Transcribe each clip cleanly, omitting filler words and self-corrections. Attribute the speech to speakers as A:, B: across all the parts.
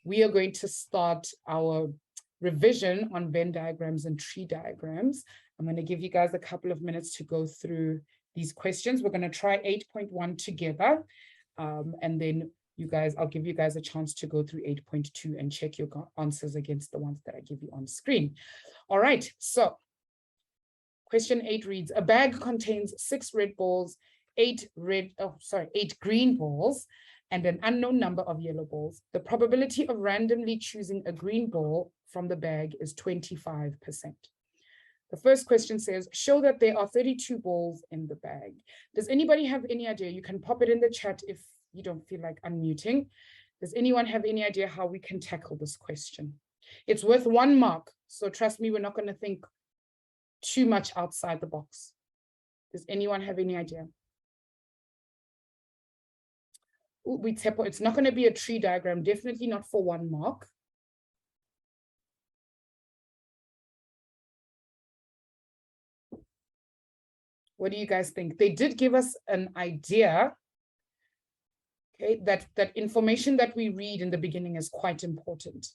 A: we are going to start our revision on Venn diagrams and tree diagrams. I'm going to give you guys a couple of minutes to go through these questions. We're going to try 8.1 together. And then I'll give you guys a chance to go through 8.2 and check your answers against the ones that I give you on screen. All right, so question 8 reads, a bag contains 6 red balls, 8 green balls, and an unknown number of yellow balls. The probability of randomly choosing a green ball from the bag is 25%. The first question says, show that there are 32 balls in the bag. Does anybody have any idea? You can pop it in the chat if you don't feel like unmuting. Does anyone have any idea how we can tackle this question? It's worth 1 mark. So trust me, we're not going to think too much outside the box. Does anyone have any idea? Ooh, it's not going to be a tree diagram, definitely not for 1 mark. What do you guys think? They did give us an idea, okay, that information that we read in the beginning is quite important.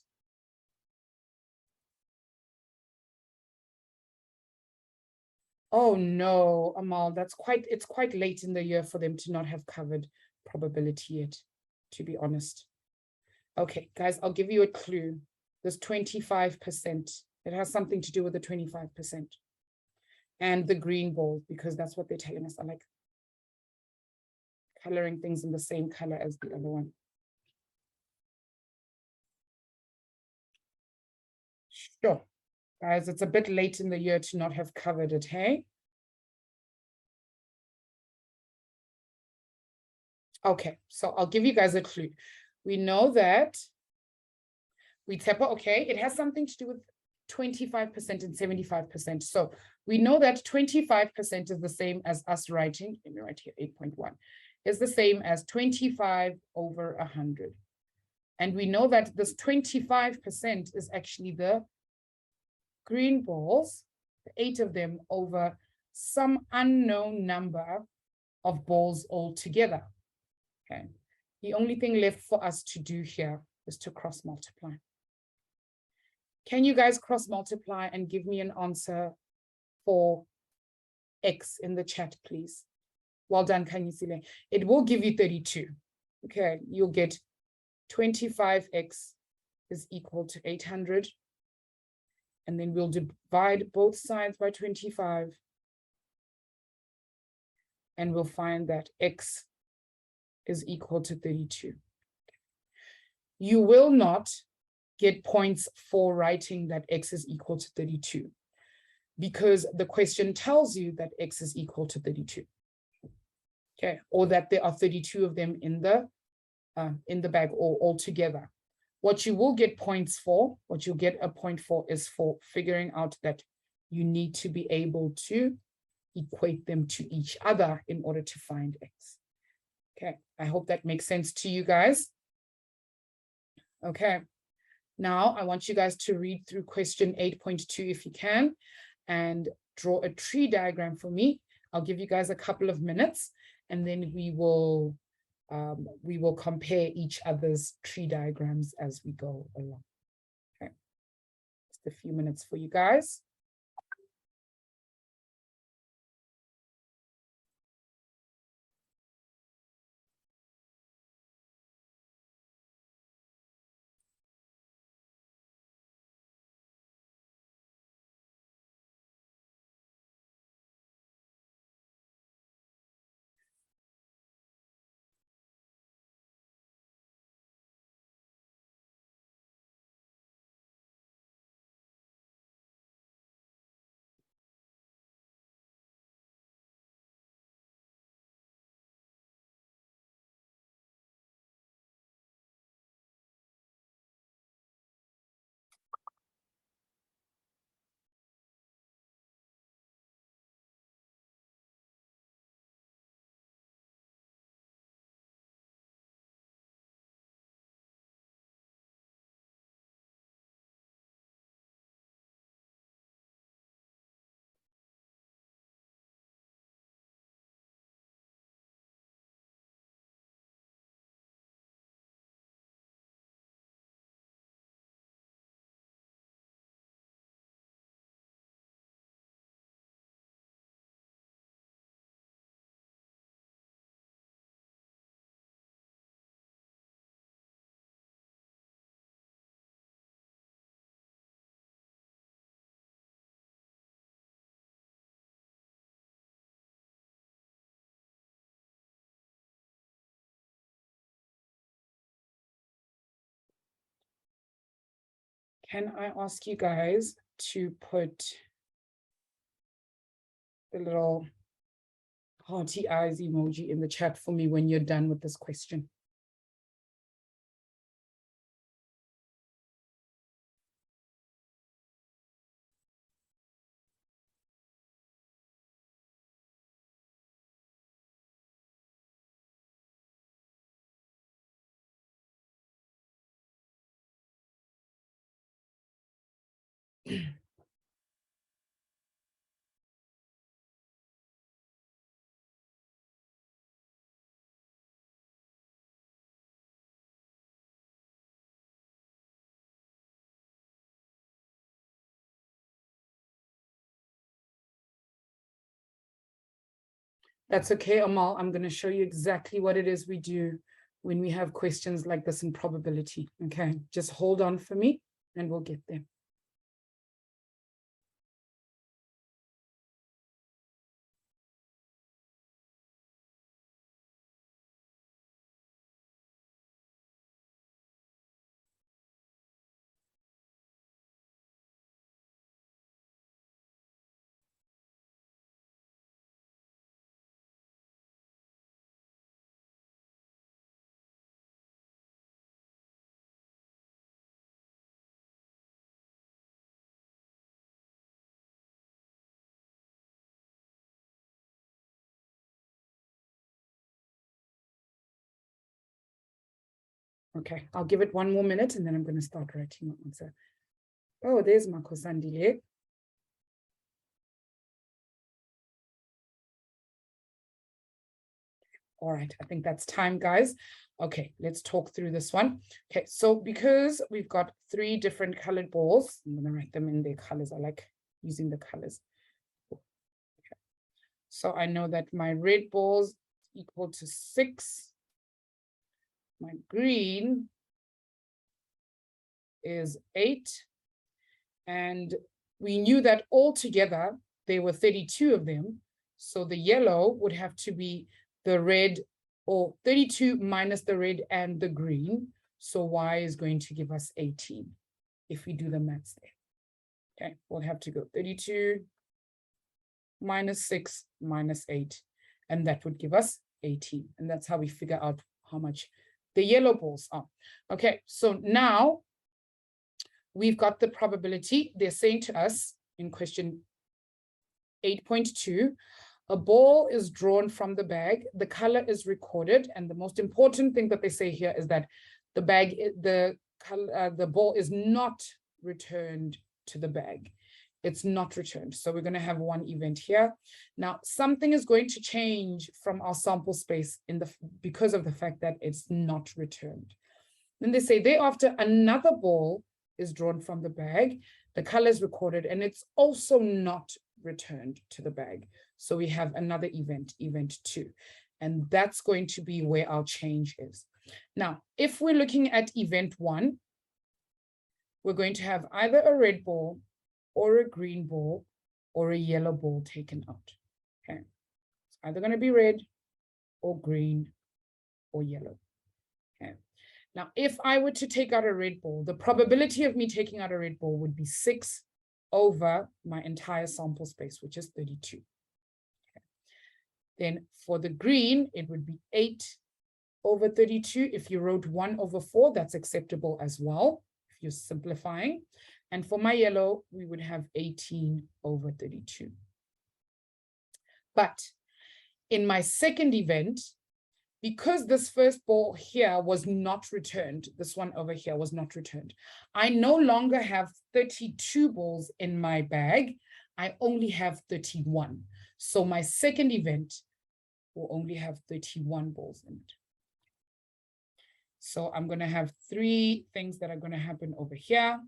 A: Oh no, Amal, it's quite late in the year for them to not have covered probability yet, to be honest. Okay, guys, I'll give you a clue. There's 25%. It has something to do with the 25%. And the green ball, because that's what they're telling us. I like coloring things in the same color as the other one. Sure. Guys, it's a bit late in the year to not have covered it, hey? Okay, so I'll give you guys a clue. We know that okay, it has something to do with 25% and 75%. So we know that 25% is the same as us writing, let me write here 8.1, is the same as 25 over 100. And we know that this 25% is actually the green balls, 8 of them over some unknown number of balls altogether. Okay. The only thing left for us to do here is to cross multiply. Can you guys cross multiply and give me an answer for X in the chat, please? Well done, Kanyisile. It will give you 32. Okay, you'll get 25X is equal to 800. And then we'll divide both sides by 25. And we'll find that X is equal to 32. You will not get points for writing that X is equal to 32 because the question tells you that X is equal to 32. Okay, or that there are 32 of them in the bag or all together. What you will get points for, what you'll get a point for is for figuring out that you need to be able to equate them to each other in order to find X. Okay, I hope that makes sense to you guys. Okay, now I want you guys to read through question 8.2 if you can and draw a tree diagram for me. I'll give you guys a couple of minutes and then we will compare each other's tree diagrams as we go along. Okay, just a few minutes for you guys. Can I ask you guys to put the little hearty eyes emoji in the chat for me when you're done with this question? That's okay, Amal. I'm going to show you exactly what it is we do when we have questions like this in probability. Okay, just hold on for me and we'll get there. Okay, I'll give it 1 more minute and then I'm going to start writing my answer. Oh, there's Makosandile. All right, I think that's time, guys. Okay, let's talk through this one. Okay, so because we've got 3 different colored balls, I'm going to write them in their colors. I like using the colors. Okay. So I know that my red balls equal to 6. My green is 8. And we knew that altogether there were 32 of them. So the yellow would have to be the red, or 32 minus the red and the green. So y is going to give us 18 if we do the maths there. Okay, we'll have to go 32 minus 6 minus 8, and that would give us 18. And that's how we figure out how much the yellow balls are. Okay, so now we've got the probability. They're saying to us in question 8.2, a ball is drawn from the bag, the color is recorded, and the most important thing that they say here is that the ball is not returned to the bag. It's not returned. So we're going to have one event here. Now, something is going to change from our sample space because of the fact that it's not returned. Then they say thereafter another ball is drawn from the bag, the color is recorded, and it's also not returned to the bag. So we have another event, event 2, and that's going to be where our change is. Now, if we're looking at event 1, we're going to have either a red ball or a green ball or a yellow ball taken out. Okay, it's either going to be red or green or yellow. Okay. Now, if I were to take out a red ball, the probability of me taking out a red ball would be 6 over my entire sample space, which is 32. Okay. Then for the green, it would be 8 over 32. If you wrote 1 over 4, that's acceptable as well, if you're simplifying. And for my yellow, we would have 18 over 32. But in my second event, because this first ball here was not returned, this one over here was not returned, I no longer have 32 balls in my bag. I only have 31. So my second event will only have 31 balls in it. So I'm going to have 3 things that are going to happen over here,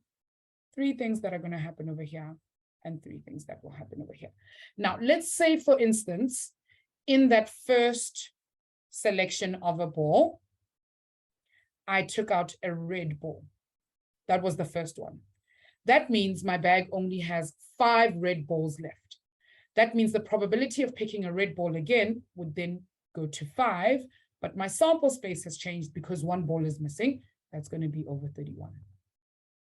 A: 3 things that are going to happen over here, and 3 things that will happen over here. Now, let's say, for instance, in that first selection of a ball, I took out a red ball. That was the first one. That means my bag only has 5 red balls left. That means the probability of picking a red ball again would then go to 5, but my sample space has changed because 1 ball is missing. That's going to be over 31.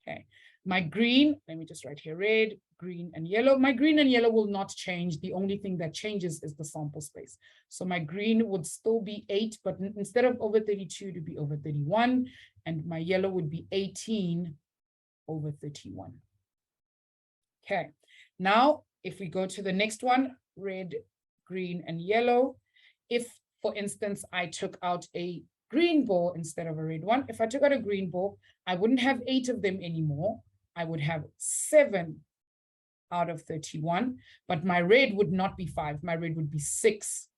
A: Okay. My green, let me just write here, red, green, and yellow. My green and yellow will not change. The only thing that changes is the sample space. So my green would still be 8, but instead of over 32, to be over 31. And my yellow would be 18 over 31. Okay, now if we go to the next one, red, green, and yellow. If, for instance, I took out a green ball instead of a red one, if I took out a green ball, I wouldn't have 8 of them anymore. I would have 7 out of 31, but my red would not be 5. My red would be 6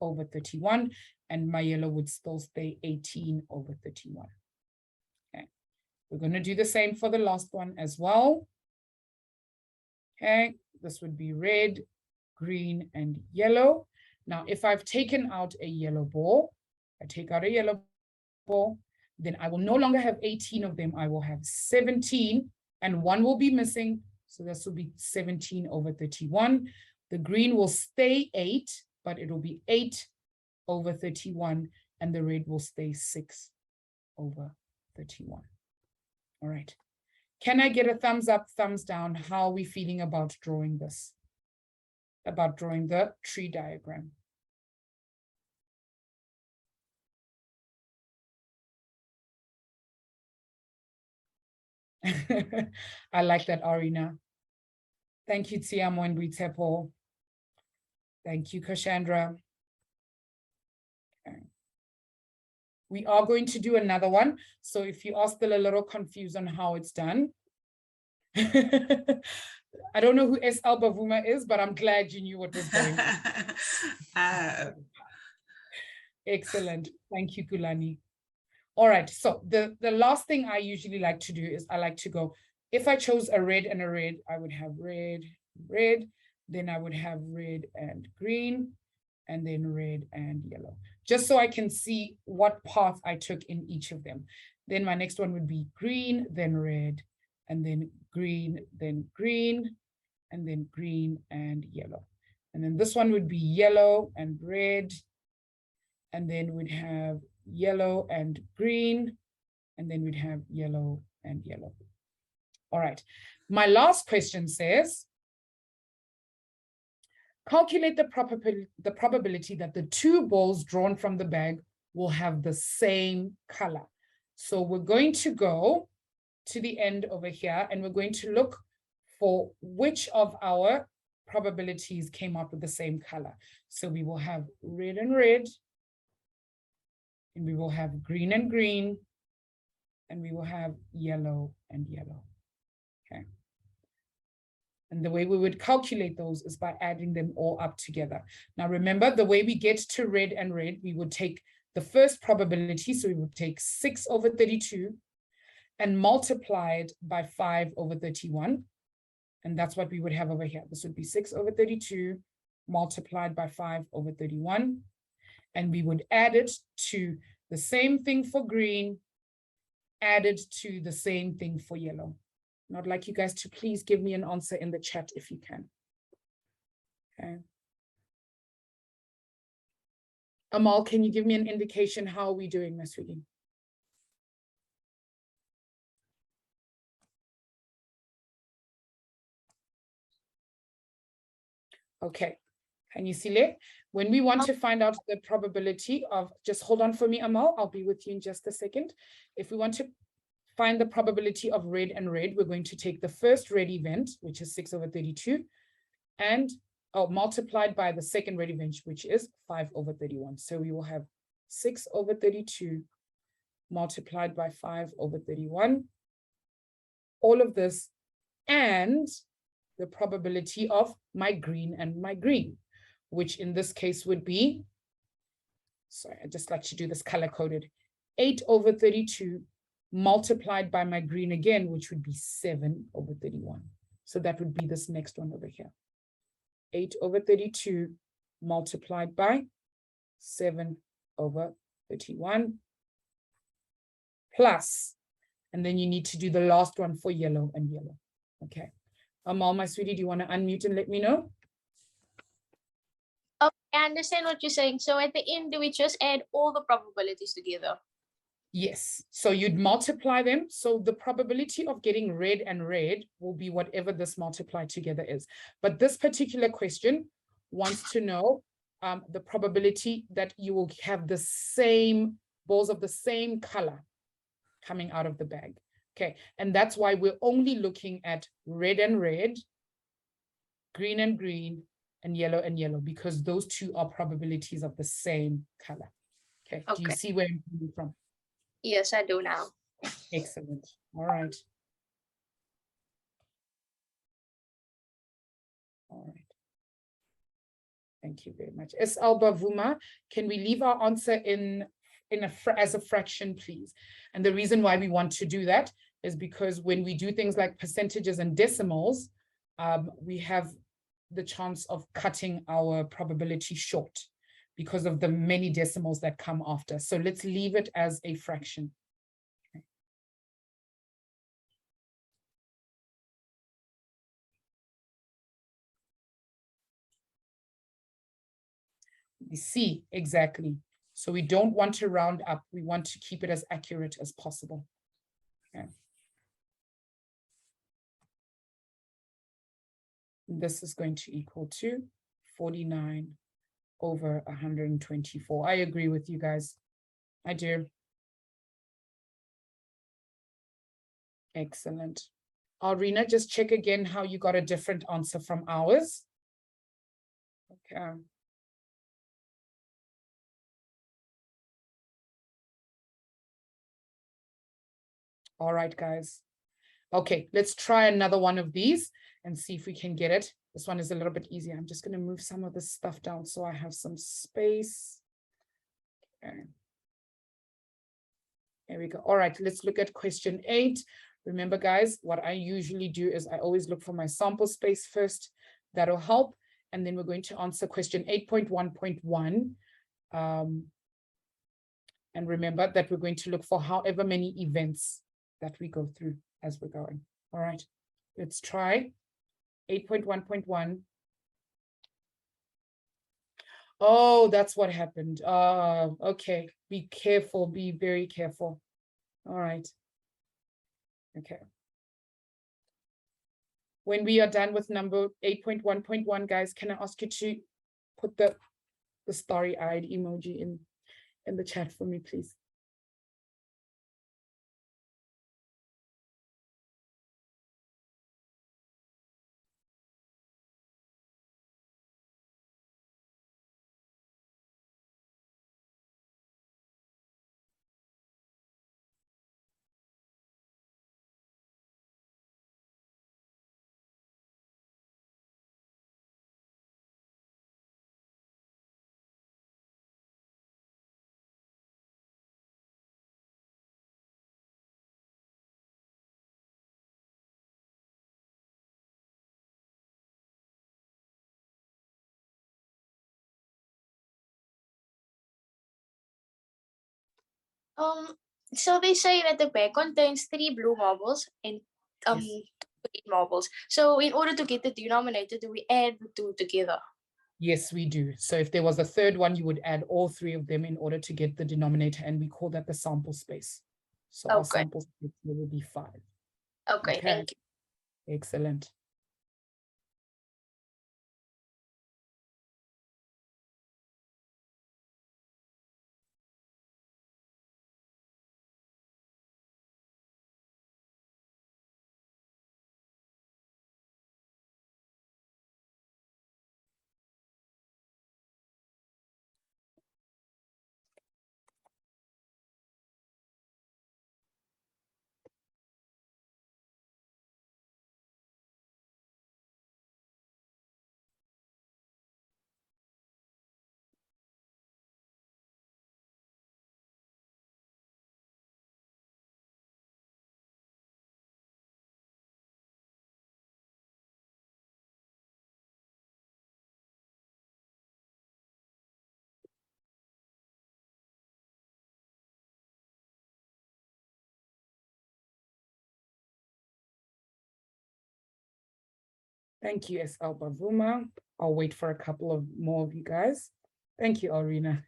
A: over 31, and my yellow would still stay 18 over 31. Okay, we're going to do the same for the last one as well. Okay, this would be red, green, and yellow. Now, if I've taken out a yellow ball, I take out a yellow ball, then I will no longer have 18 of them. I will have 17, and 1 will be missing. So this will be 17 over 31. The green will stay 8, but it will be 8 over 31, and the red will stay 6 over 31. All right. Can I get a thumbs up, thumbs down? How are we feeling about drawing this? About drawing the tree diagram? I like that, Arina. Thank you, Tiamo and Ritepo. Thank you, Kashandra. Okay. We are going to do another one. So if you are still a little confused on how it's done, I don't know who S.L. Bavuma is, but I'm glad you knew what was going on. Excellent. Thank you, Kulani. All right. So the last thing I usually like to do is I like to go, if I chose a red and a red, I would have red, red, then I would have red and green, and then red and yellow, just so I can see what path I took in each of them. Then my next one would be green, then red, and then green, and then green and yellow. And then this one would be yellow and red, and then we'd have yellow and green, and then we'd have yellow and yellow. All right. My last question says, calculate the probability that the 2 balls drawn from the bag will have the same color. So we're going to go to the end over here, and we're going to look for which of our probabilities came up with the same color. So we will have red and red, and we will have green and green, and we will have yellow and yellow. Okay. And the way we would calculate those is by adding them all up together. Now, remember, the way we get to red and red, we would take the first probability. So we would take 6 over 32 and multiply it by 5 over 31. And that's what we would have over here. This would be 6 over 32 multiplied by 5 over 31. And we would add it to the same thing for green, added to the same thing for yellow. And I'd like you guys to please give me an answer in the chat if you can. Okay. Amal, can you give me an indication how are we doing, Ms. Sweetie? Okay. Can you see it? When we want to find out the probability of, just hold on for me, Amal, I'll be with you in just a second. If we want to find the probability of red and red, we're going to take the first red event, which is 6 over 32, and multiplied by the second red event, which is 5 over 31. So we will have 6 over 32 multiplied by 5 over 31. All of this and the probability of my green and my green, which in this case would be, sorry, I just like to do this color coded, 8 over 32 multiplied by my green again, which would be 7 over 31. So that would be this next one over here. 8 over 32 multiplied by 7 over 31 plus, and then you need to do the last one for yellow and yellow. Okay. Amal, my sweetie, do you want to unmute and let me know?
B: Okay, I understand what you're saying. So at the end, do we just add all the probabilities together?
A: Yes, so you'd multiply them. So the probability of getting red and red will be whatever this multiplied together is. But this particular question wants to know the probability that you will have the same balls of the same color coming out of the bag. Okay, and that's why we're only looking at red and red, green and green, and yellow, because those two are probabilities of the same color. Okay, do you
B: Okay.
A: see where I'm coming from?
B: Yes, I do now.
A: Excellent. All right. All right. Thank you very much. S. Alba Vuma, can we leave our answer as a fraction, please? And the reason why we want to do that is because when we do things like percentages and decimals, we have the chance of cutting our probability short because of the many decimals that come after. So let's leave it as a fraction. We see exactly. So we don't want to round up. We want to keep it as accurate as possible. Okay. This is going to equal to 49 over 124. I agree with you guys. I do. Excellent. Alrina, just check again how you got a different answer from ours. Okay. All right, guys. Okay, let's try another one of these and see if we can get it. This one is a little bit easier. I'm just going to move some of this stuff down so I have some space. Okay. There we go. All right, let's look at question 8. Remember, guys, what I usually do is I always look for my sample space first. That'll help. And then we're going to answer question 8.1.1. And remember that we're going to look for however many events that we go through as we're going. All right, let's try 8.1.1. Oh, that's what happened. Okay, be careful, be very careful. All right. Okay. When we are done with number 8.1.1, guys, can I ask you to put the starry-eyed emoji in the chat for me, please?
B: So they say that the bag contains 3 blue marbles and
A: Yes.
B: 2 green marbles. So in order to get the denominator, do we add the 2 together?
A: Yes, we do. So if there was a third one, you would add all 3 of them in order to get the denominator, and we call that the sample space. So our
B: Okay.
A: sample space will be 5.
B: Okay, thank you.
A: Excellent. Thank you, S. Albavuma. I'll wait for a couple of more of you guys. Thank you, Alrina.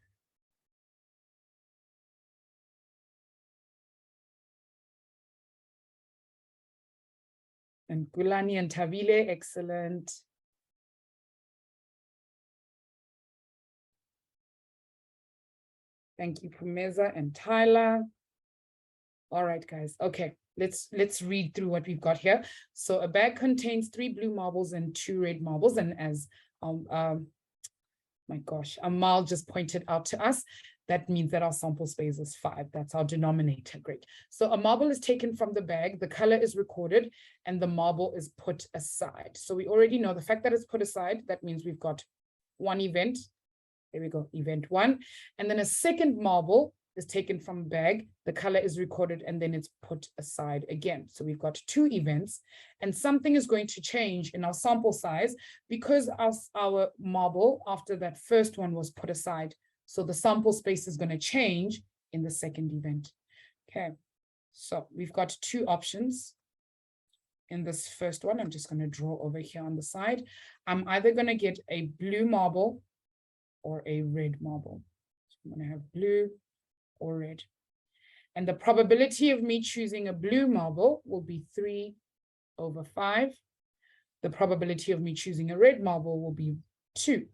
A: And Gulani and Tavile, excellent. Thank you, Pumeza and Tyler. All right, guys. Okay, let's read through what we've got here. So a bag contains 3 blue marbles and 2 red marbles. And as my gosh, Amal just pointed out to us, that means that our sample space is 5. That's our denominator. Great. So a marble is taken from the bag, the color is recorded, and the marble is put aside. So we already know the fact that it's put aside, that means we've got one event. There we go, event 1. And then a second marble is taken from a bag, the color is recorded, and then it's put aside again. So we've got 2 events, and something is going to change in our sample size because our marble after that first one was put aside. So the sample space is going to change in the second event. Okay, so we've got 2 options. In this first one, I'm just going to draw over here on the side. I'm either going to get a blue marble or a red marble. So I'm going to have blue or red. And the probability of me choosing a blue marble will be 3/5. The probability of me choosing a red marble will be 2/5.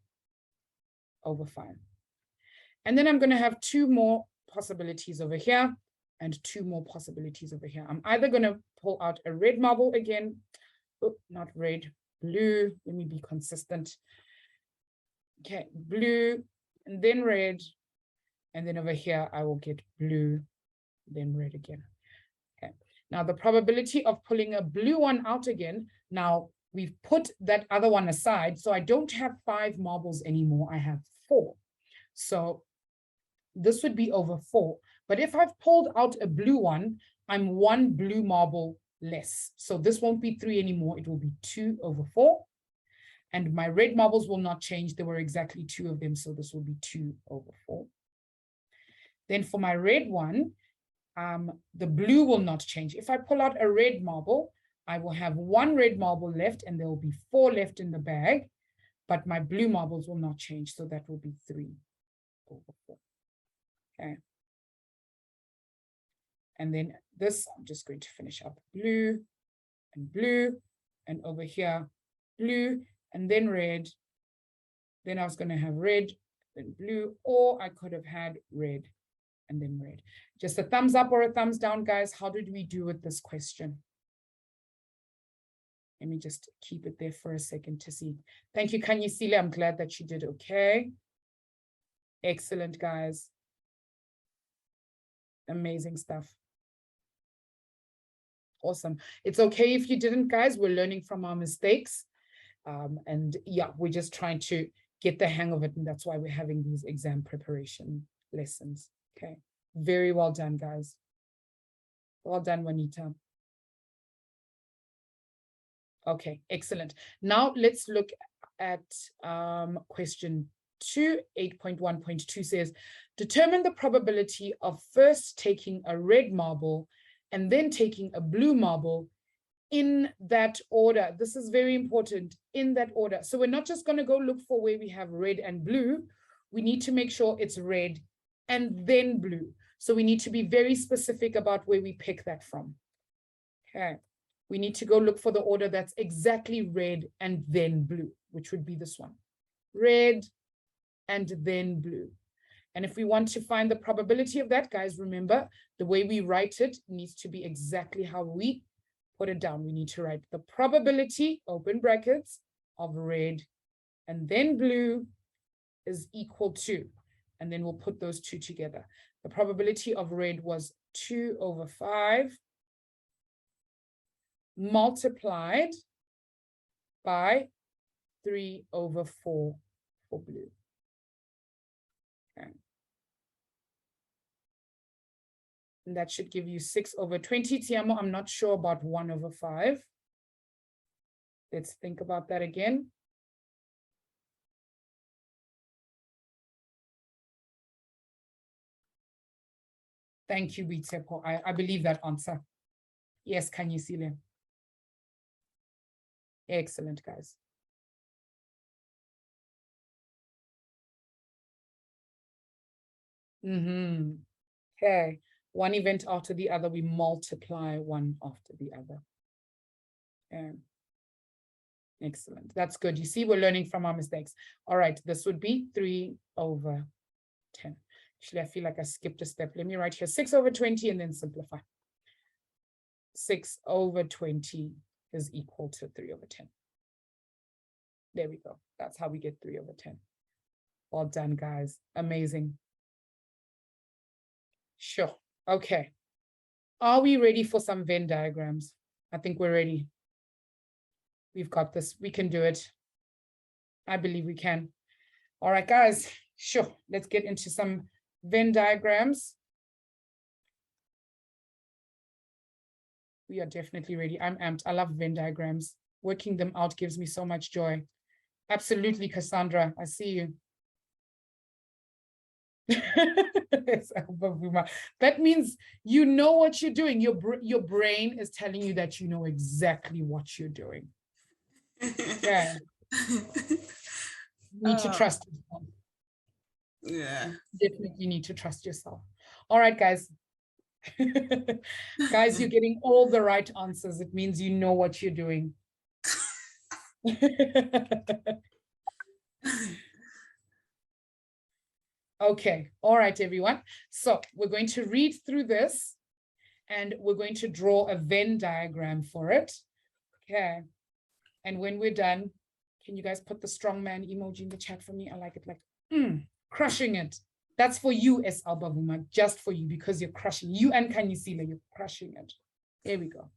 A: And then I'm going to have 2 more possibilities over here and 2 more possibilities over here. I'm either going to pull out a red marble again. Oh, not red, blue. Let me be consistent. Okay, blue and then red. And then over here, I will get blue, then red again. Okay. Now the probability of pulling a blue one out again, now we've put that other one aside, so I don't have 5 marbles anymore, I have 4. So this would be over 4. But if I've pulled out a blue one, I'm 1 blue marble less. So this won't be 3 anymore, it will be 2/4. And my red marbles will not change, there were exactly 2 of them, so this will be 2/4. Then for my red one, the blue will not change. If I pull out a red marble, I will have 1 red marble left and there will be 4 left in the bag, but my blue marbles will not change. So that will be 3/4. Okay. And then this, I'm just going to finish up blue, and over here, blue, and then red. Then I was going to have red, then blue, or I could have had red and then red. Just a thumbs up or a thumbs down, guys. How did we do with this question? Let me just keep it there for a second to see. Thank you, Kanyisile. I'm glad that you did okay. Excellent, guys. Amazing stuff. Awesome. It's okay if you didn't, guys. We're learning from our mistakes. And yeah, we're just trying to get the hang of it. And that's why we're having these exam preparation lessons. Okay. Very well done, guys. Well done, Juanita. Okay, excellent. Now let's look at question 2. 8.1.2 says, determine the probability of first taking a red marble and then taking a blue marble in that order. This is very important, in that order. So we're not just going to go look for where we have red and blue. We need to make sure it's red and then blue. So we need to be very specific about where we pick that from. Okay. We need to go look for the order that's exactly red and then blue, which would be this one. Red and then blue. And if we want to find the probability of that, guys, remember, the way we write it needs to be exactly how we put it down. We need to write the probability, open brackets, of red and then blue is equal to, and then we'll put those 2 together. The probability of red was 2/5 multiplied by 3/4 for blue. Okay. And that should give you 6/20. Tiamo, I'm not sure about 1/5. Let's think about that again. Thank you, Witepo. I believe that answer. Yes, can you see them? Excellent, guys. Okay, one event after the other, we multiply one after the other. Excellent. That's good. You see, we're learning from our mistakes. All right, this would be 3/10. Actually, I feel like I skipped a step. Let me write here 6/20 and then simplify. 6/20 is equal to 3/10. There we go. That's how we get 3/10. Well done, guys. Amazing. Sure. Okay. Are we ready for some Venn diagrams? I think we're ready. We've got this. We can do it. I believe we can. All right, guys. Sure. Let's get into some Venn diagrams. We are definitely ready. I'm amped. I love Venn diagrams. Working them out gives me so much joy. Absolutely, Cassandra. I see you. That means you know what you're doing. Your brain is telling you that you know exactly what you're doing. Yeah. You need to trust yourself.
C: Yeah.
A: Definitely need to trust yourself. All right, guys. Guys, you're getting all the right answers. It means you know what you're doing. Okay, all right, everyone. So we're going to read through this and we're going to draw a Venn diagram for it. Okay. And when we're done, can you guys put the strongman emoji in the chat for me? I like it, like, crushing it. That's for you, S. Albavuma, just for you, because you're crushing. You and Kanyisila, you're crushing it. There we go.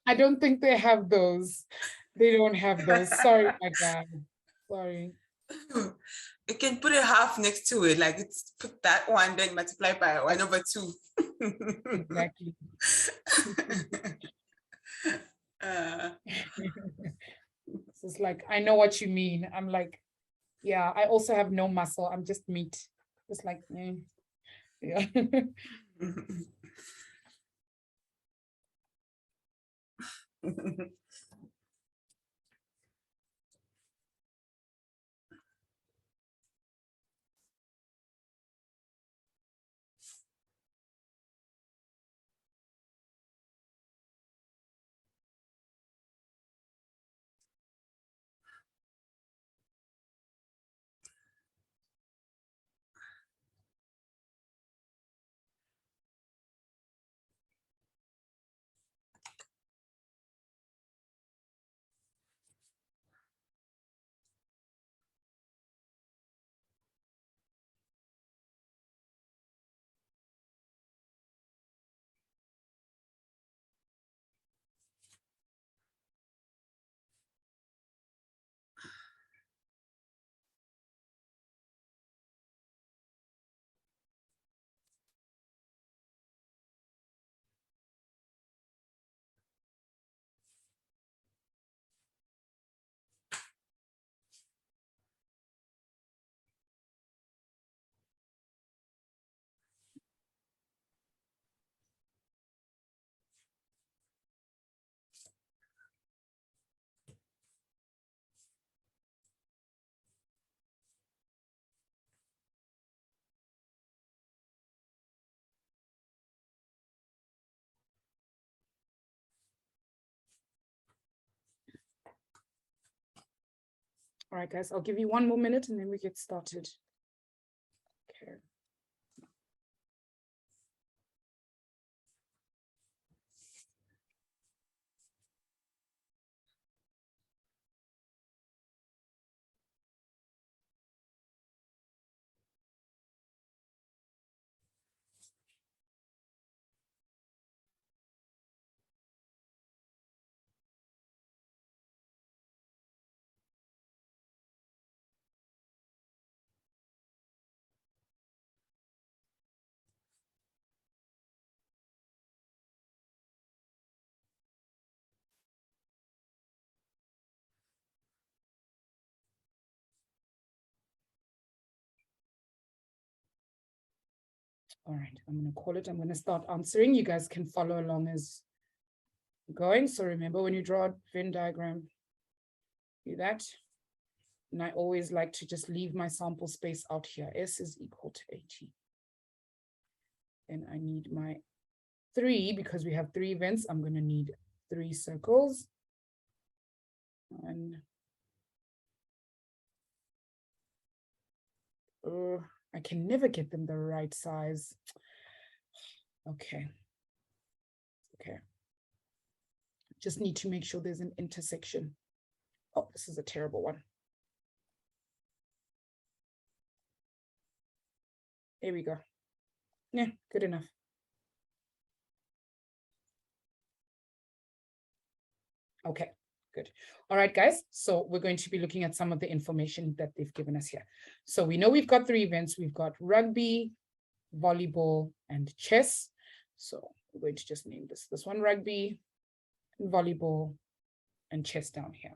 A: I don't think they have those. They don't have those. Sorry, my God. Sorry.
C: You can put a half next to it, like it's put that one, then multiply by 1/2.
A: Exactly. It's like, I know what you mean. I'm like, yeah, I also have no muscle. I'm just meat. Just like, yeah. All right, guys, I'll give you one more minute and then we get started. Okay. All right, I'm going to call it. I'm going to start answering. You guys can follow along as going. So remember, when you draw a Venn diagram, do that. And I always like to just leave my sample space out here. S is equal to 80. And I need my 3, because we have 3 events. I'm going to need 3 circles. And I can never get them the right size. Okay. Okay. Just need to make sure there's an intersection. Oh, this is a terrible one. Here we go. Yeah, good enough. Okay, good. All right, guys. So we're going to be looking at some of the information that they've given us here. So we know we've got 3 events. We've got rugby, volleyball, and chess. So we're going to just name this one rugby, volleyball, and chess down here.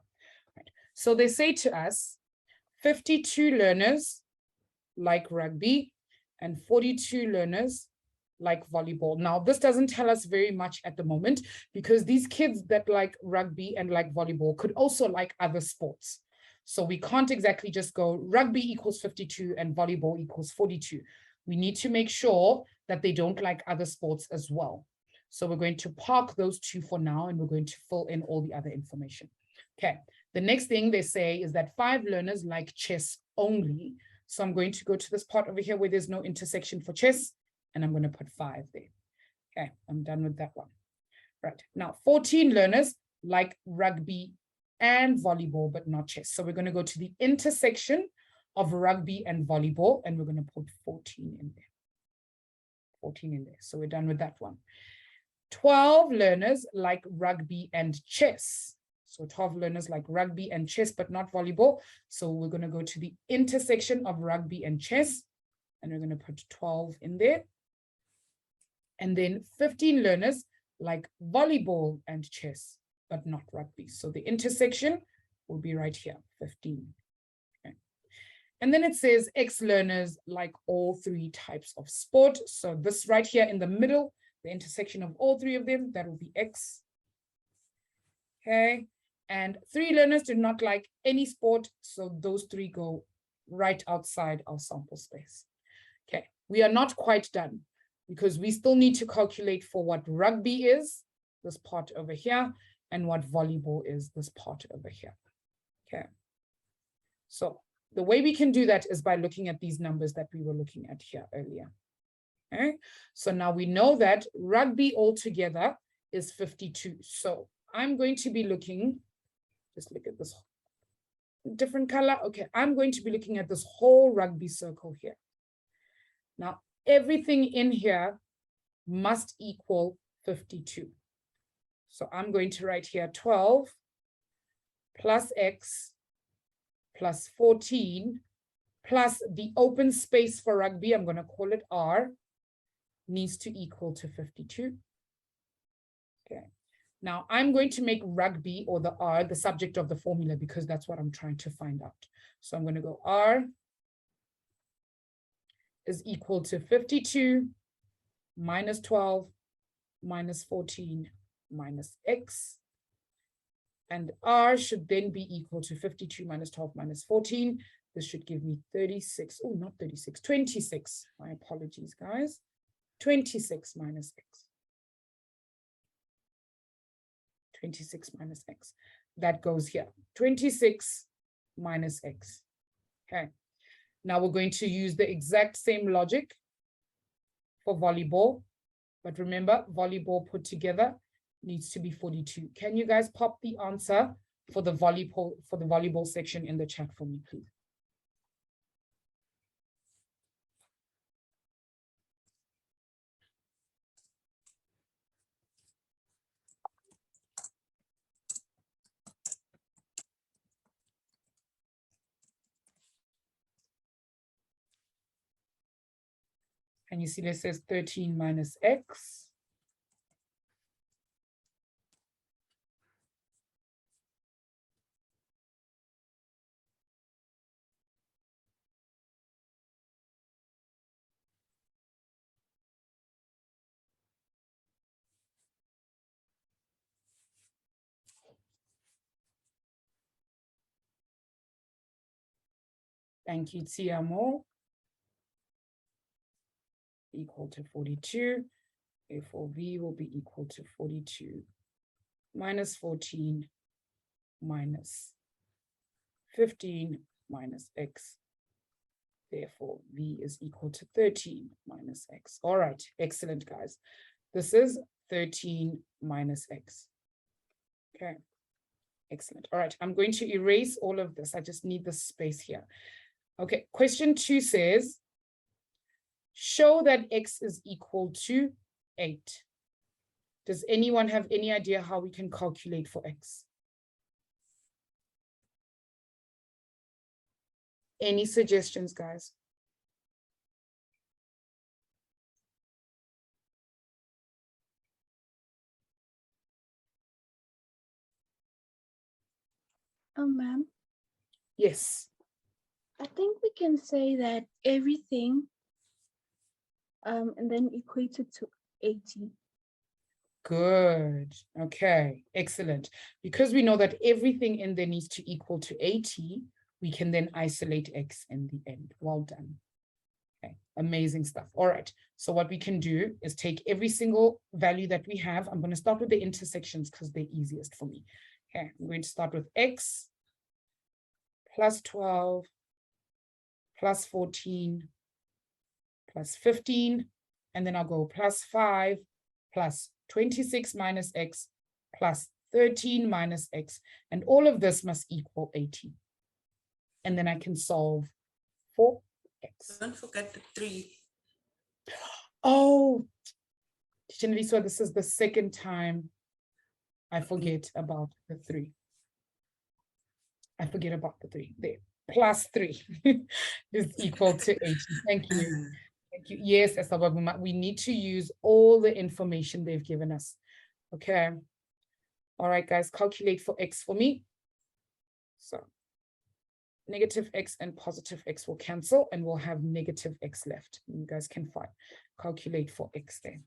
A: Right. So they say to us, 52 learners like rugby and 42 learners like volleyball. Now, this doesn't tell us very much at the moment, because these kids that like rugby and like volleyball could also like other sports. So we can't exactly just go rugby equals 52 and volleyball equals 42. We need to make sure that they don't like other sports as well. So we're going to park those 2 for now, and we're going to fill in all the other information. Okay, the next thing they say is that 5 learners like chess only. So I'm going to go to this part over here where there's no intersection for chess, and I'm going to put 5 there. Okay, I'm done with that one. Right, now 14 learners like rugby and volleyball, but not chess. So we're going to go to the intersection of rugby and volleyball, and we're going to put 14 in there. 14 in there. So we're done with that one. 12 learners like rugby and chess. So 12 learners like rugby and chess, but not volleyball. So we're going to go to the intersection of rugby and chess, and we're going to put 12 in there. And then 15 learners like volleyball and chess, but not rugby. So the intersection will be right here, 15. Okay. And then it says X learners like all 3 types of sport. So this right here in the middle, the intersection of all 3 of them, that will be X. Okay. And 3 learners do not like any sport. So those 3 go right outside our sample space. Okay. We are not quite done, because we still need to calculate for what rugby is, this part over here, and what volleyball is, this part over here. Okay. So the way we can do that is by looking at these numbers that we were looking at here earlier. Okay. So now we know that rugby altogether is 52. So I'm going to be looking, just look at this different color. Okay. I'm going to be looking at this whole rugby circle here. Now, everything in here must equal 52. So I'm going to write here 12 plus X plus 14 plus the open space for rugby, I'm going to call it R, needs to equal to 52. Okay. Now I'm going to make rugby, or the R, the subject of the formula, because that's what I'm trying to find out. So I'm going to go R is equal to 52 minus 12 minus 14 minus X. And R should then be equal to 52 minus 12 minus 14. This should give me 36. Oh, not 36, 26. My apologies, guys. 26 minus X. 26 minus X. That goes here. 26 minus X. Okay. Now we're going to use the exact same logic for volleyball. But remember, volleyball put together needs to be 42. Can you guys pop the answer for the volleyball section in the chat for me, please? And you see this says 13 minus X. Thank you, Tiamo. Equal to 42. Therefore, V will be equal to 42 minus 14 minus 15 minus X. Therefore, V is equal to 13 minus X. All right, excellent, guys. This is 13 minus X. Okay, excellent. All right, I'm going to erase all of this. I just need the space here. Okay, question 2 says, show that X is equal to 8. Does anyone have any idea how we can calculate for X? Any suggestions, guys?
D: Ma'am,
A: Yes.
D: I think we can say that everything and then equate it to 80.
A: Good. Okay, excellent. Because we know that everything in there needs to equal to 80, we can then isolate X in the end. Well done. Okay, amazing stuff. All right, so what we can do is take every single value that we have. I'm going to start with the intersections because they're easiest for me. Okay, I'm going to start with X plus 12 plus 14 plus 15, and then I'll go plus 5 plus 26 minus X plus 13 minus X, and all of this must equal 80. And then I can solve for X.
C: Don't forget the 3.
A: Oh, so this is the second time I forget about the 3. I forget about the 3 there. Plus 3 is equal to 80. Thank you. Thank you. Yes, Esababuma, we need to use all the information they've given us. Okay. All right, guys, calculate for X for me. So negative X and positive X will cancel, and we'll have negative X left. You guys can find, calculate for X there.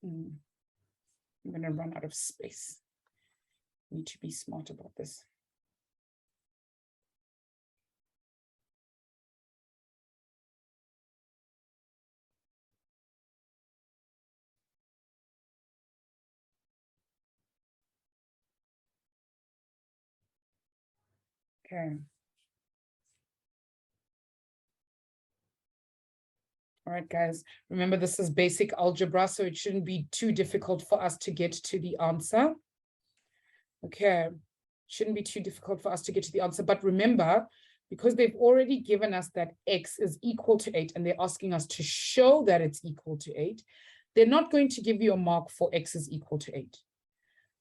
A: I'm going to run out of space. Need to be smart about this. Okay. All right, guys, remember this is basic algebra, so it shouldn't be too difficult for us to get to the answer. Okay, shouldn't be too difficult for us to get to the answer, but remember, because they've already given us that X is equal to 8, and they're asking us to show that it's equal to 8, they're not going to give you a mark for X is equal to 8.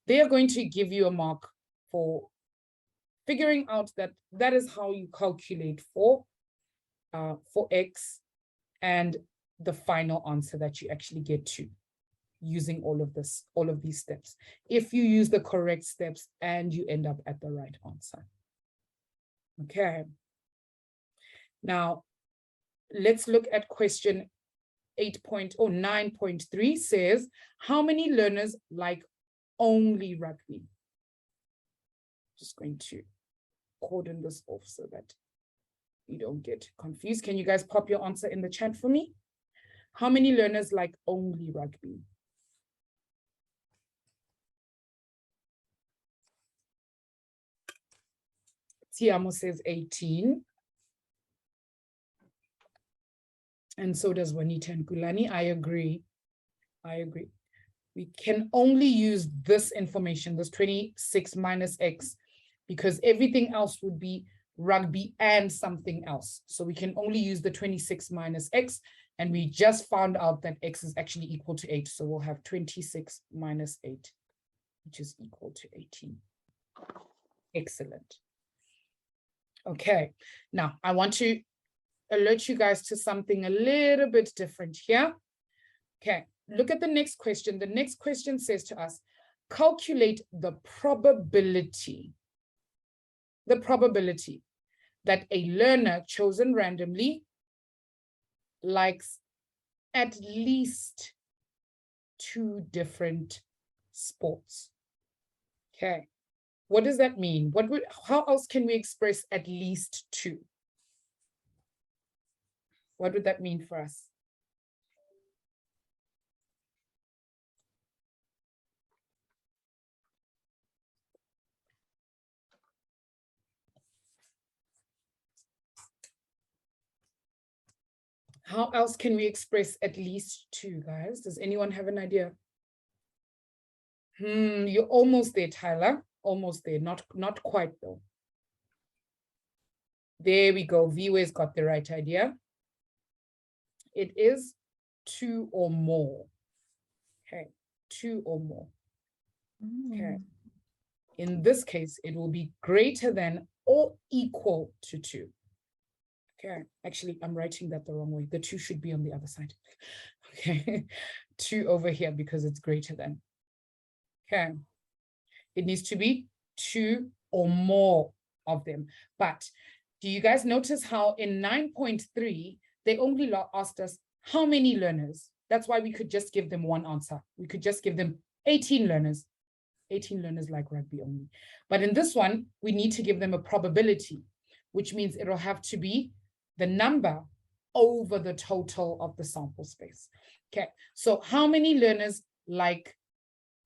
A: They are going to give you a mark for figuring out that that is how you calculate for X, and the final answer that you actually get to using all of these steps. If you use the correct steps and you end up at the right answer. Okay. Now, let's look at question 9.3 says, how many learners like only rugby? Just going to cordon this off so that you don't get confused. Can you guys pop your answer in the chat for me? How many learners like only rugby? Tiamo says 18. And so does Juanita and Kulani. I agree. I agree. We can only use this information, this 26 minus X, because everything else would be rugby and something else. So we can only use the 26 minus X, and we just found out that X is actually equal to 8. So we'll have 26 minus 8, which is equal to 18. Excellent. Okay, now I want to alert you guys to something a little bit different here. Okay, look at the next question. The next question says to us, calculate the probability that a learner chosen randomly likes at least 2 different sports. Okay, what does that mean? How else can we express at least 2? What would that mean for us? How else can we express at least 2, guys? Does anyone have an idea? You're almost there, Tyler. Almost there. Not quite though. There we go. Viewers got the right idea. It is 2 or more. Okay, 2 or more. Okay. In this case, it will be greater than or equal to 2. Okay, actually, I'm writing that the wrong way. The 2 should be on the other side. Okay, 2 over here because it's greater than. Okay, it needs to be 2 or more of them. But do you guys notice how in 9.3, they only asked us how many learners? That's why we could just give them one answer. We could just give them 18 learners. 18 learners like rugby only. But in this one, we need to give them a probability, which means it'll have to be the number over the total of the sample space. Okay, so how many learners like,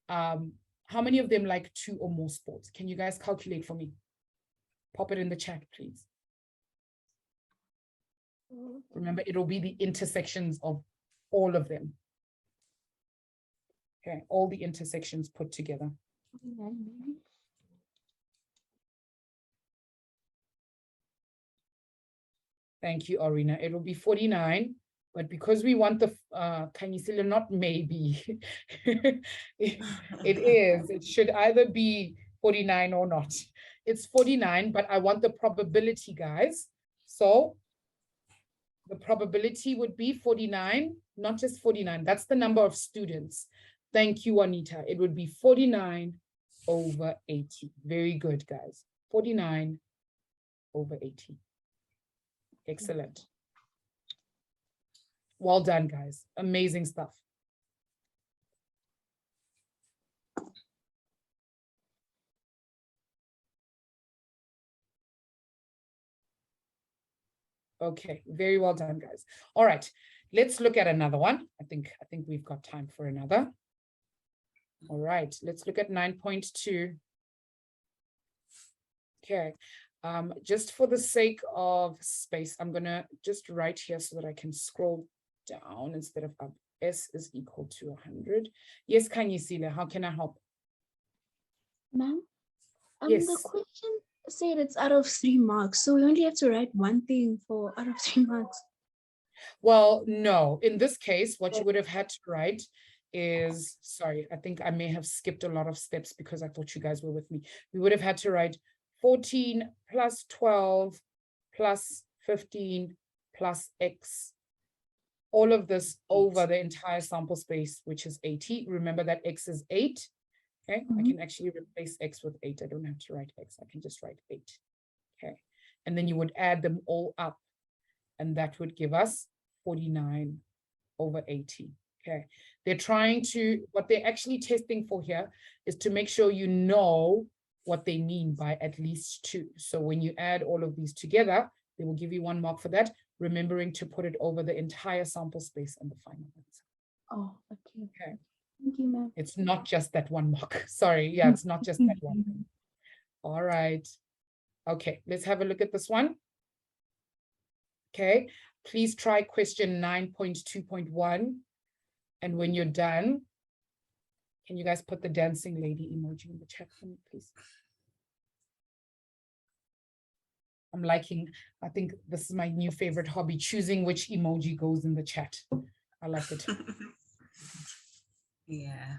A: how many of them like 2 or more sports? Can you guys calculate for me? Pop it in the chat, please. Remember, it'll be the intersections of all of them. Okay, all the intersections put together. Thank you, Arina. It will be 49, but because we want the, can you still not maybe? It should either be 49 or not. It's 49, but I want the probability, guys. So the probability would be 49, not just 49. That's the number of students. Thank you, Anita. It would be 49 over 80. Very good, guys. 49 over 80. Excellent. Well done, guys. Amazing stuff. Okay, very well done, guys. All right, let's look at another one. I think we've got time for another. All right, let's look at 9.2. Okay, just for the sake of space, I'm gonna just write here so that I can scroll down instead of up. S is equal to 100. Yes, Kanyisile, how can I help?
D: Ma'am,
A: Yes.
D: the question said it's out of 3 marks, so we only have to write one thing for out of 3 marks.
A: Well, no, in this case, what you would have had to write is, sorry, I think I may have skipped a lot of steps because I thought you guys were with me. We would have had to write 14 plus 12 plus 15 plus X, all of this over the entire sample space, which is 80. Remember that X is 8. Okay, I can actually replace X with 8. I don't have to write X, I can just write 8. Okay, and then you would add them all up, and that would give us 49 over 80. Okay, they're trying to, what they're actually testing for here is to make sure you know what they mean by at least 2. So when you add all of these together, they will give you 1 mark for that, remembering to put it over the entire sample space and the final answer.
D: Oh, okay.
A: Okay.
D: Thank you, ma'am.
A: It's not just that 1 mark. Sorry, yeah, it's not just that one thing. All right. Okay, let's have a look at this one. Okay, please try question 9.2.1. And when you're done, can you guys put the dancing lady emoji in the chat for me, please? I'm liking, I think this is my new favorite hobby, choosing which emoji goes in the chat. I like it.
C: Yeah.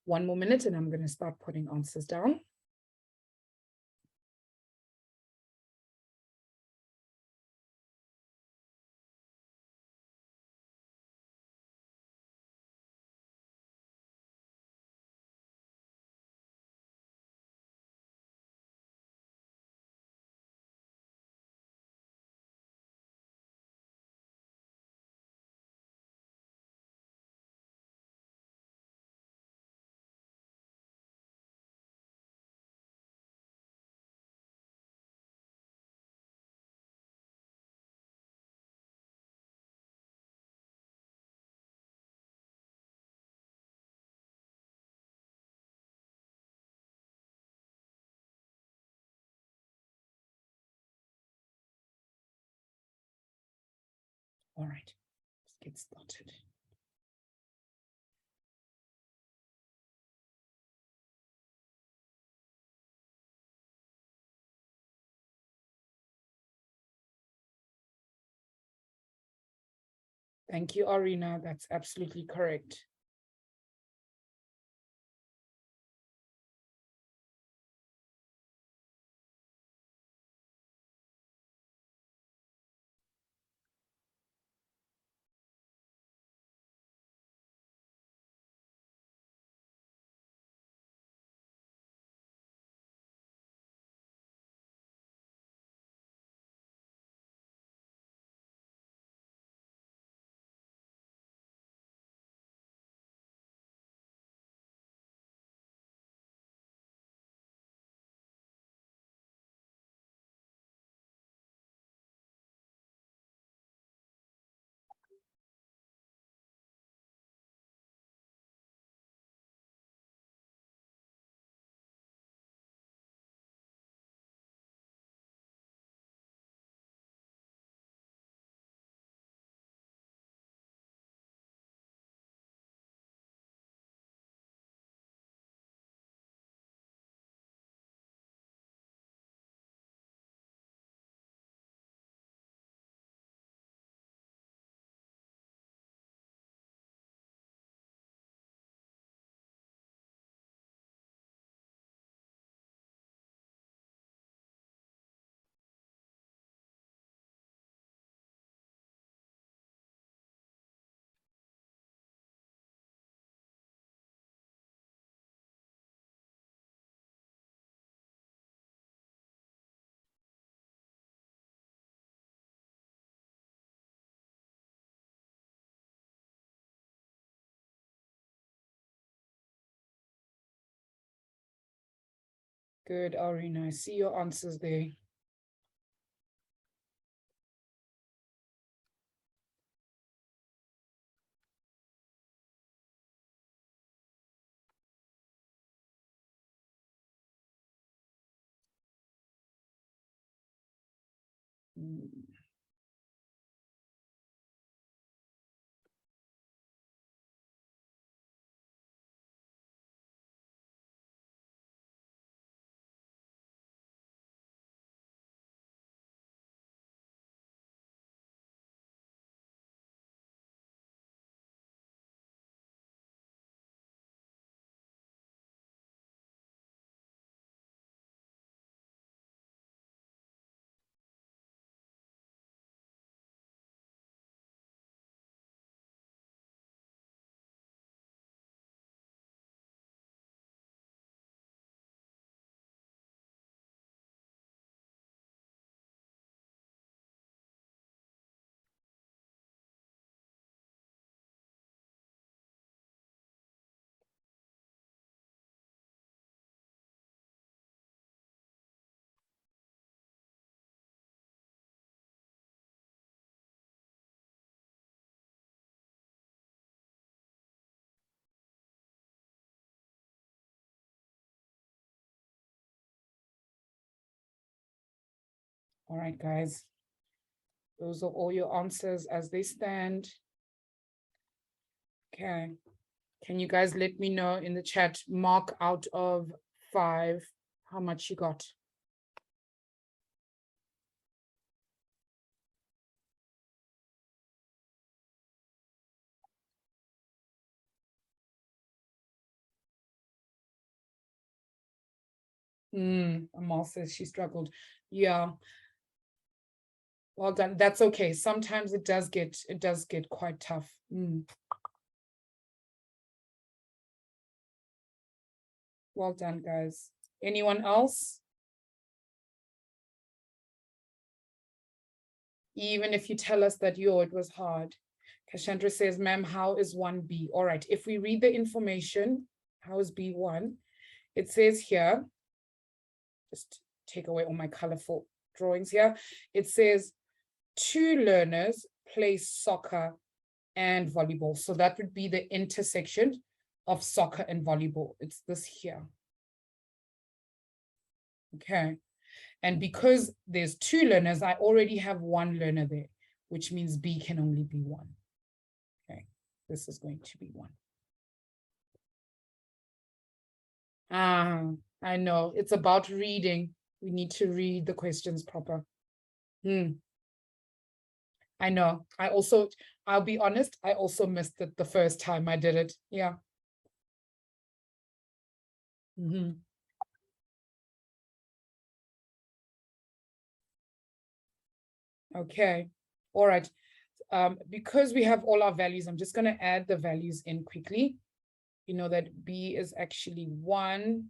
A: 1 more minute and I'm going to start putting answers down. All right, let's get started. Thank you, Arina. That's absolutely correct. Good, Arina. I see your answers there. All right, guys. Those are all your answers as they stand. Okay. Can you guys let me know in the chat, mark out of 5, how much you got? Amal says she struggled. Yeah. Well done. That's okay. Sometimes it does get quite tough. Well done, guys. Anyone else? Even if you tell us that it was hard. Cassandra says, ma'am, how is 1B? All right, if we read the information, how is B1? It says here, just take away all my colorful drawings here. It says 2 learners play soccer and volleyball. So that would be the intersection of soccer and volleyball. It's this here. Okay. And because there's 2 learners, I already have 1 learner there, which means B can only be 1. Okay, this is going to be 1. I know, it's about reading. We need to read the questions proper. I know, I'll be honest, I also missed it the first time I did it. Yeah. Okay, all right. Because we have all our values, I'm just going to add the values in quickly. You know that B is actually 1.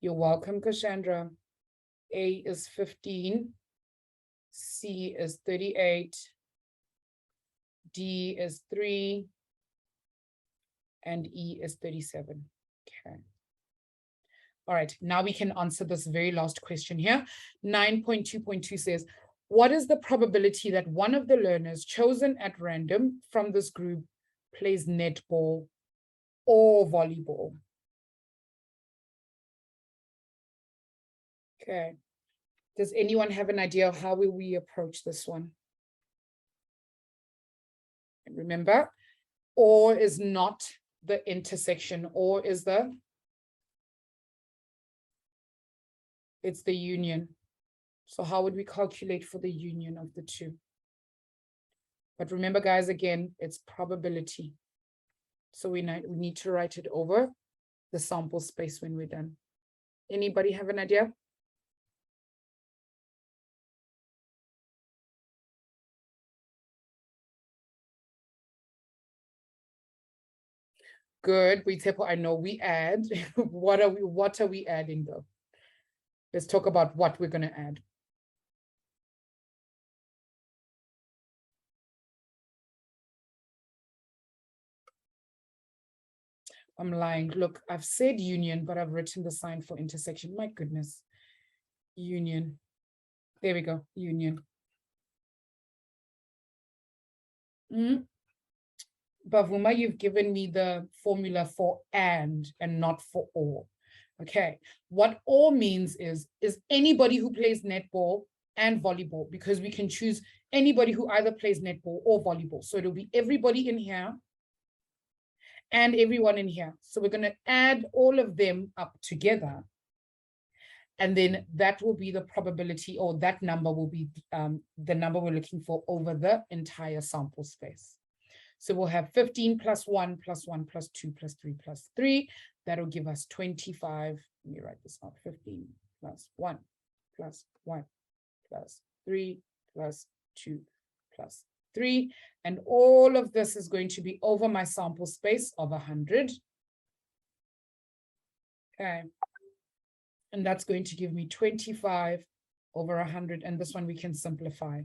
A: You're welcome, Cassandra. A is 15. C is 38. D is 3. And E is 37. Okay. All right, now we can answer this very last question here. 9.2.2 says, what is the probability that one of the learners chosen at random from this group plays netball or volleyball? Okay. Does anyone have an idea of how will we approach this one? And remember, or is not the intersection, or is it's the union. So how would we calculate for the union of the 2? But remember, guys, again, it's probability. So we need to write it over the sample space when we're done. Anybody have an idea? Good. I know we add. What are we adding though? Let's talk about what we're going to add. I'm lying. Look, I've said union, but I've written the sign for intersection. My goodness. Union. There we go. Union. Bavuma, you've given me the formula for and not for or. Okay. What or means is anybody who plays netball and volleyball, because we can choose anybody who either plays netball or volleyball. So it'll be everybody in here and everyone in here. So we're going to add all of them up together. And then that will be the probability, or that number will be the number we're looking for over the entire sample space. So we'll have 15 plus 1 plus 1 plus 2 plus 3 plus 3. That'll give us 25. Let me write this out. 15 plus 1 plus 1 plus 3 plus 2 plus 3. And all of this is going to be over my sample space of 100. Okay. And that's going to give me 25 over 100. And this one we can simplify.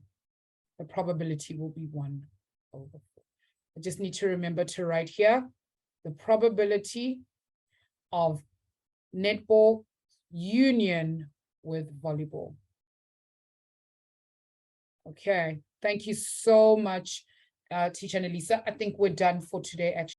A: The probability will be 1 over 4. I just need to remember to write here the probability of netball union with volleyball. Okay, thank you so much, teacher Annalisa. I think we're done for today, actually.